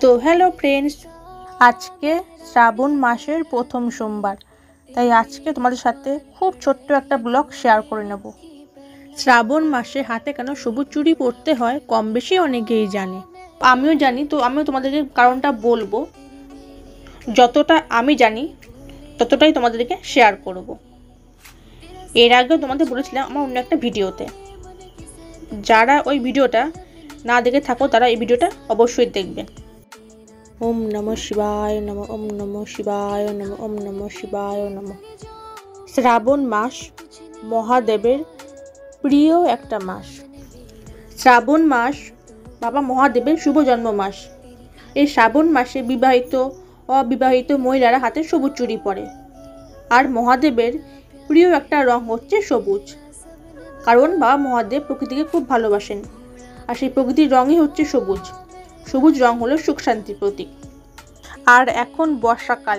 তো hello friends, আজকে শ্রাবণ মাসের প্রথম সোমবার, তাই আজকে তোমাদের সাথে খুব ছোট্ট একটা ব্লগ শেয়ার করে নেব। শ্রাবণ মাসে হাতে কেন সবুজ চুড়ি পরতে হয় কম বেশি অনেকেই জানে, আমিও জানি। তো আমিও তোমাদেরকে কারণটা বলবো, যতটা আমি জানি ততটাই তোমাদেরকে শেয়ার করব। এর আগেও তোমাদের বলেছিলাম আমার অন্য একটা ভিডিওতে, যারা ওই ভিডিওটা না দেখে থাকো তারা এই ভিডিওটা অবশ্যই দেখবেন। ওম নমঃ শিবায় নমঃ, ওম নমঃ শিবায় নমঃ, ওম নমঃ শিবায় নমঃ। শ্রাবণ মাস মহাদেবের প্রিয় একটা মাস। শ্রাবণ মাস বাবা মহাদেবের শুভ জন্ম মাস। এই শ্রাবণ মাসে বিবাহিত অবিবাহিত মহিলারা হাতে সবুজ চুড়ি পরে। আর মহাদেবের প্রিয় একটা রং হচ্ছে সবুজ, কারণ বাবা মহাদেব প্রকৃতিকে খুব ভালোবাসেন, আর সেই প্রকৃতির রঙই হচ্ছে সবুজ। সবুজ রং হলো সুখ শান্তির প্রতীক। আর এখন বর্ষাকাল,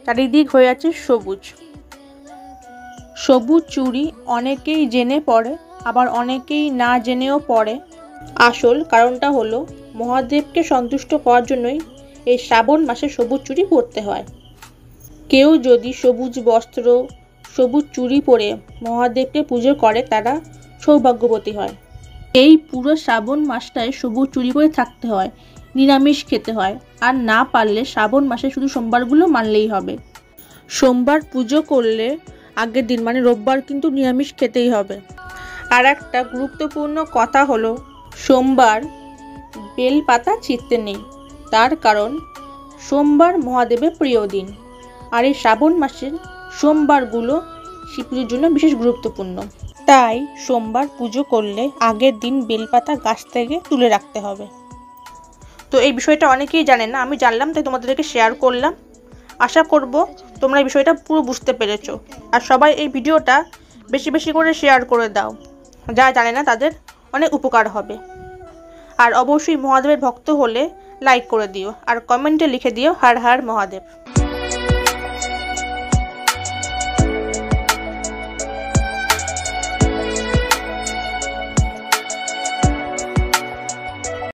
চারিদিক হয়ে আছে সবুজ। সবুজ চুড়ি অনেকেই জেনে পরে, আবার অনেকেই না জেনেও পরে। আসল কারণটা হলো মহাদেবকে সন্তুষ্ট করার জন্যই এই শ্রাবণ মাসে সবুজ চুড়ি পরতে হয়। কেউ যদি সবুজ বস্ত্র সবুজ চুড়ি পরে মহাদেবকে পুজো করে তারা সৌভাগ্যবতী হয়। এই পুরো শ্রাবণ মাসটায় সবুজ চুড়ি পরে থাকতে হয়, নিরামিষ খেতে হয়, আর না পারলে শ্রাবণ মাসে শুধু সোমবারগুলো মানলেই হবে। সোমবার পুজো করলে আগের দিন মানে রোববার কিন্তু নিরামিষ খেতেই হবে। আর একটা গুরুত্বপূর্ণ কথা হলো, সোমবার বেল পাতা ছিঁড়তে নেই, তার কারণ সোমবার মহাদেবের প্রিয় দিন। আর এই শ্রাবণ মাসের সোমবারগুলো শিব পুজোর জন্য বিশেষ গুরুত্বপূর্ণ, তাই সোমবার পুজো করলে আগের দিন বেলপাতা গাছ থেকে তুলে রাখতে হবে। তো এই বিষয়টা অনেকেই জানেন না, আমি জানলাম তাই তোমাদেরকে শেয়ার করলাম। আশা করব তোমরা এই বিষয়টা পুরো বুঝতে পেরেছো। আর সবাই এই ভিডিওটা বেশি বেশি করে শেয়ার করে দাও, যারা জানে না তাদের অনেক উপকার হবে। আর অবশ্যই মহাদেবের ভক্ত হলে লাইক করে দিও, আর কমেন্টে লিখে দিও হর হর মহাদেব।